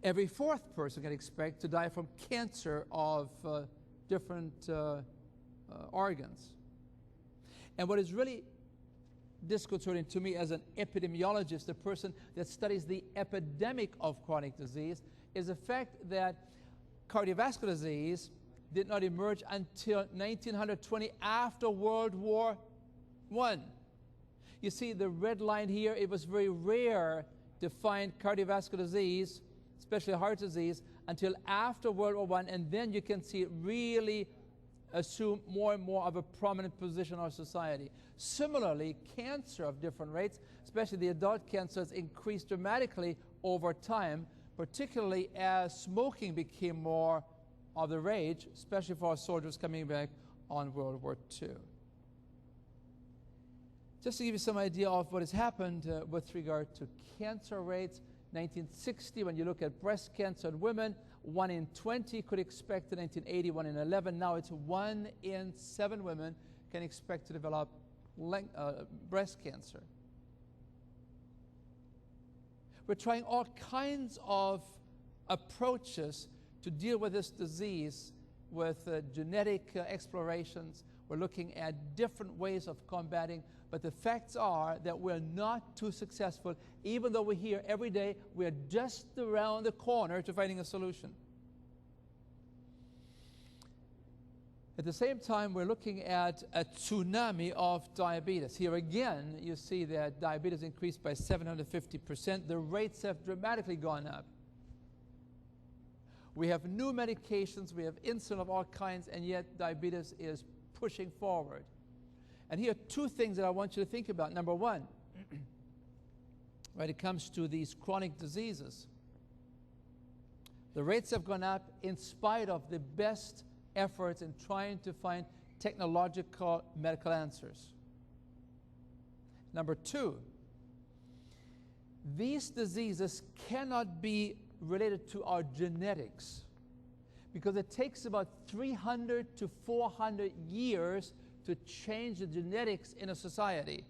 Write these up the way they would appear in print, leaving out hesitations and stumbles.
Every fourth person can expect to die from cancer of different organs. And what is really disconcerting to me as an epidemiologist, the person that studies the epidemic of chronic disease, is the fact that cardiovascular disease did not emerge until 1920, after World War I. You see the red line here, it was very rare to find cardiovascular disease, especially heart disease, until after World War I, and then you can see it really assume more and more of a prominent position in our society. Similarly, cancer of different rates, especially the adult cancers, increased dramatically over time, particularly as smoking became more of the rage, especially for our soldiers coming back on World War II. Just to give you some idea of what has happened with regard to cancer rates, 1960, when you look at breast cancer in women, 1 in 20 could expect in 1980, 1 in 11. Now it's 1 in 7 women can expect to develop breast cancer. We're trying all kinds of approaches to deal with this disease with genetic explorations. We're looking at different ways of combating, but the facts are that we're not too successful, even though we hear every day we're just around the corner to finding a solution. At the same time, we're looking at a tsunami of diabetes. Here again, you see that diabetes increased by 750%. The rates have dramatically gone up. We have new medications, we have insulin of all kinds, and yet diabetes is pushing forward. And here are two things that I want you to think about. Number one, when it comes to these chronic diseases, the rates have gone up in spite of the best efforts in trying to find technological medical answers. Number two, these diseases cannot be related to our genetics, because it takes about 300 to 400 years to change the genetics in a society.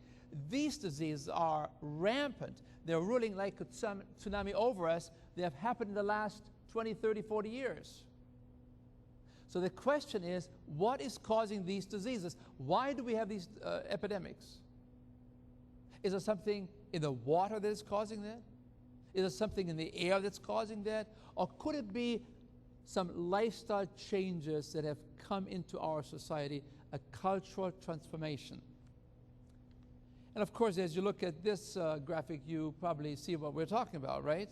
These diseases are rampant. They're ruling like a tsunami over us. They have happened in the last 20, 30, 40 years. So the question is, what is causing these diseases? Why do we have these epidemics? Is there something in the water that is causing that? Is there something in the air that's causing that? Or could it be some lifestyle changes that have come into our society, a cultural transformation? And of course, as you look at this graphic, you probably see what we're talking about, right?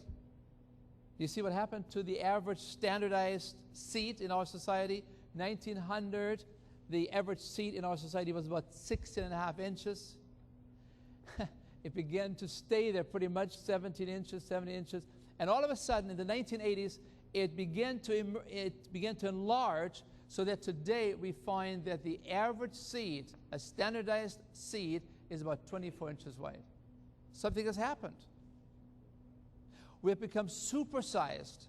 You see what happened to the average standardized seat in our society? 1900, the average seat in our society was about 16.5 inches. It began to stay there pretty much 17 inches, 70 inches. And all of a sudden, in the 1980s, it began to enlarge, so that today we find that the average seat, a standardized seat, is about 24 inches wide. Something has happened. We have become supersized.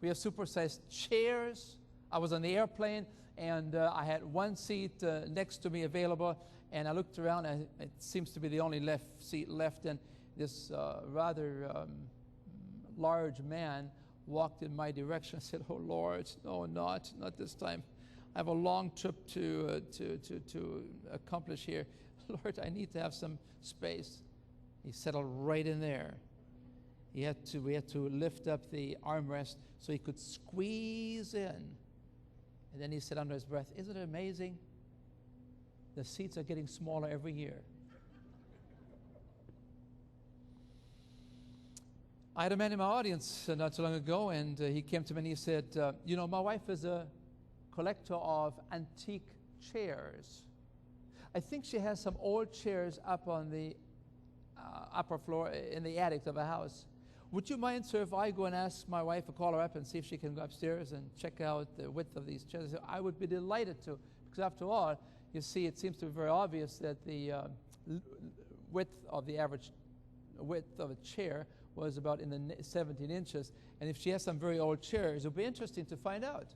We have supersized chairs. I was on the airplane, and I had one seat next to me available, and I looked around, and it seems to be the only seat left, and this rather large man walked in my direction. I said, "Oh Lord, no, not this time. I have a long trip to accomplish here. Lord, I need to have some space." He settled right in there. We had to lift up the armrest so he could squeeze in. And then he said under his breath, "Isn't it amazing? The seats are getting smaller every year." I had a man in my audience not so long ago, and he came to me and he said, "You know, my wife is a collector of antique chairs. I think she has some old chairs up on the upper floor in the attic of a house. Would you mind, sir, if I go and ask my wife to call her up and see if she can go upstairs and check out the width of these chairs?" I would be delighted to, because after all, you see, it seems to be very obvious that the width of the average width of a chair was about in the 17 inches. And if she has some very old chairs, it would be interesting to find out.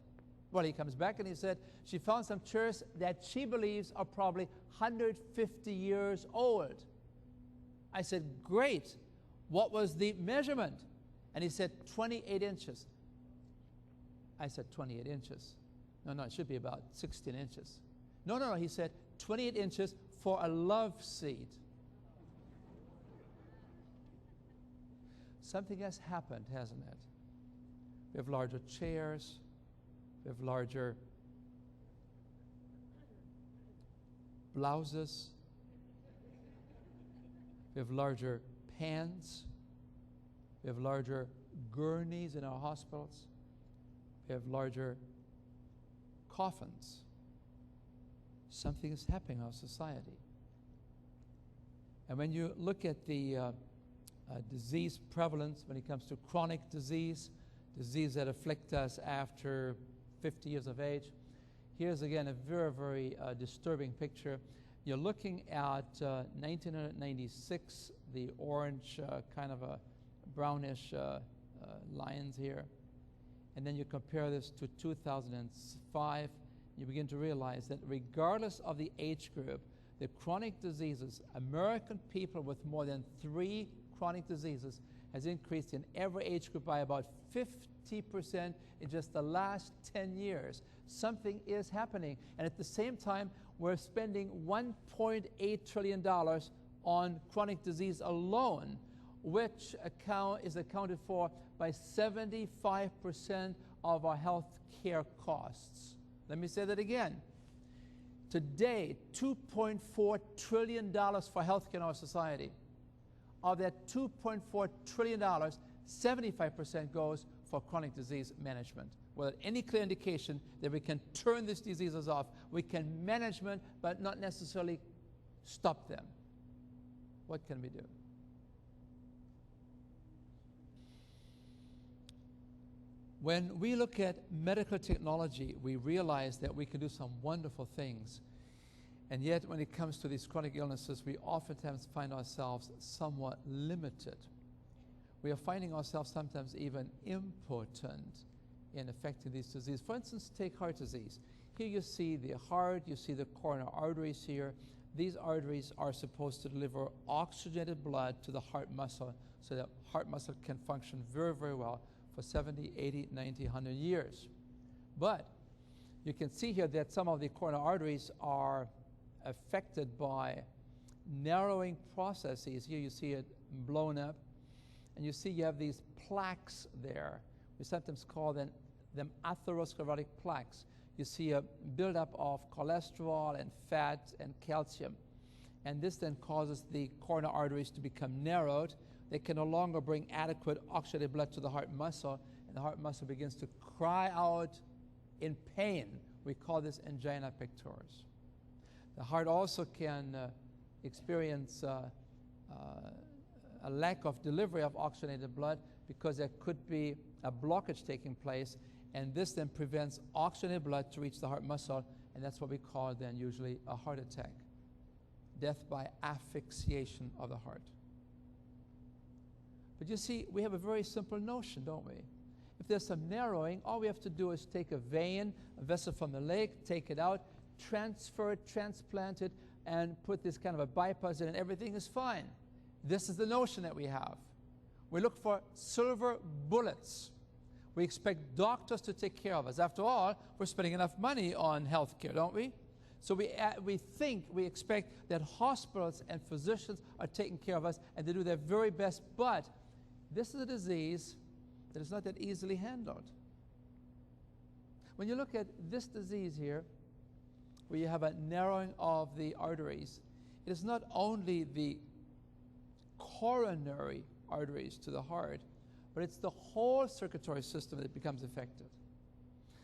Well, he comes back and he said she found some chairs that she believes are probably 150 years old. I said, "Great. What was the measurement?" And he said 28 inches. I said 28 inches. No, it should be about 16 inches. No, he said 28 inches for a love seat. Something has happened, hasn't it? We have larger chairs, we have larger blouses, we have larger pants, we have larger gurneys in our hospitals, we have larger coffins. Something is happening in our society. And when you look at the disease prevalence when it comes to chronic disease that afflict us after 50 years of age, here's again a very, very disturbing picture. You're looking at 1996, the orange kind of a brownish lines here. And then you compare this to 2005, you begin to realize that regardless of the age group, the chronic diseases, American people with more than 3 chronic diseases has increased in every age group by about 50% in just the last 10 years. Something is happening. And at the same time, we're spending $1.8 trillion on chronic disease alone, which is accounted for by 75% of our health care costs. Let me say that again. Today, $2.4 trillion for health care in our society. Of that $2.4 trillion, 75% goes for chronic disease management. Without any clear indication that we can turn these diseases off, we can manage them, but not necessarily stop them. What can we do? When we look at medical technology, we realize that we can do some wonderful things. And yet, when it comes to these chronic illnesses, we oftentimes find ourselves somewhat limited. We are finding ourselves sometimes even impotent in affecting these diseases. For instance, take heart disease. Here you see the heart, you see the coronary arteries here. These arteries are supposed to deliver oxygenated blood to the heart muscle so that heart muscle can function very, very well for 70, 80, 90, 100 years. But you can see here that some of the coronary arteries are affected by narrowing processes. Here you see it blown up, and you see you have these plaques there. We sometimes call them atherosclerotic plaques. You see a buildup of cholesterol and fat and calcium, and this then causes the coronary arteries to become narrowed. They can no longer bring adequate oxygenated blood to the heart muscle, and the heart muscle begins to cry out in pain. We call this angina pectoris. The heart also can experience a lack of delivery of oxygenated blood because there could be a blockage taking place, and this then prevents oxygenated blood to reach the heart muscle, and that's what we call then usually a heart attack. Death by asphyxiation of the heart. But you see, we have a very simple notion, don't we? If there's some narrowing, all we have to do is take a vein, a vessel from the leg, take it out, transfer it, transplant it, and put this kind of a bypass in, and everything is fine. This is the notion that we have. We look for silver bullets. We expect doctors to take care of us. After all, we're spending enough money on health care, don't we? So we expect that hospitals and physicians are taking care of us and they do their very best, but this is a disease that is not that easily handled. When you look at this disease here, where you have a narrowing of the arteries, it is not only the coronary arteries to the heart, but it's the whole circulatory system that becomes affected.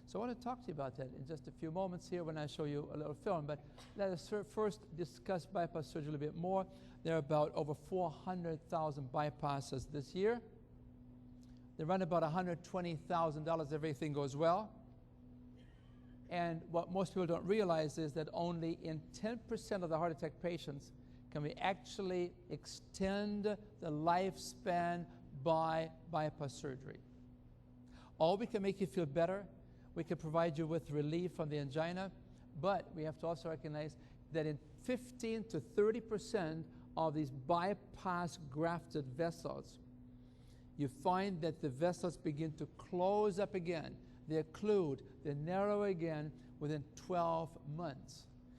So I want to talk to you about that in just a few moments here when I show you a little film, but let us first discuss bypass surgery a little bit more. There are about over 400,000 bypasses this year. They run about $120,000 if everything goes well. And what most people don't realize is that only in 10% of the heart attack patients can we actually extend the lifespan by bypass surgery. Or we can make you feel better. We can provide you with relief from the angina, but we have to also recognize that in 15 to 30% of these bypass grafted vessels, you find that the vessels begin to close up again. They occlude, they narrow again within 12 months.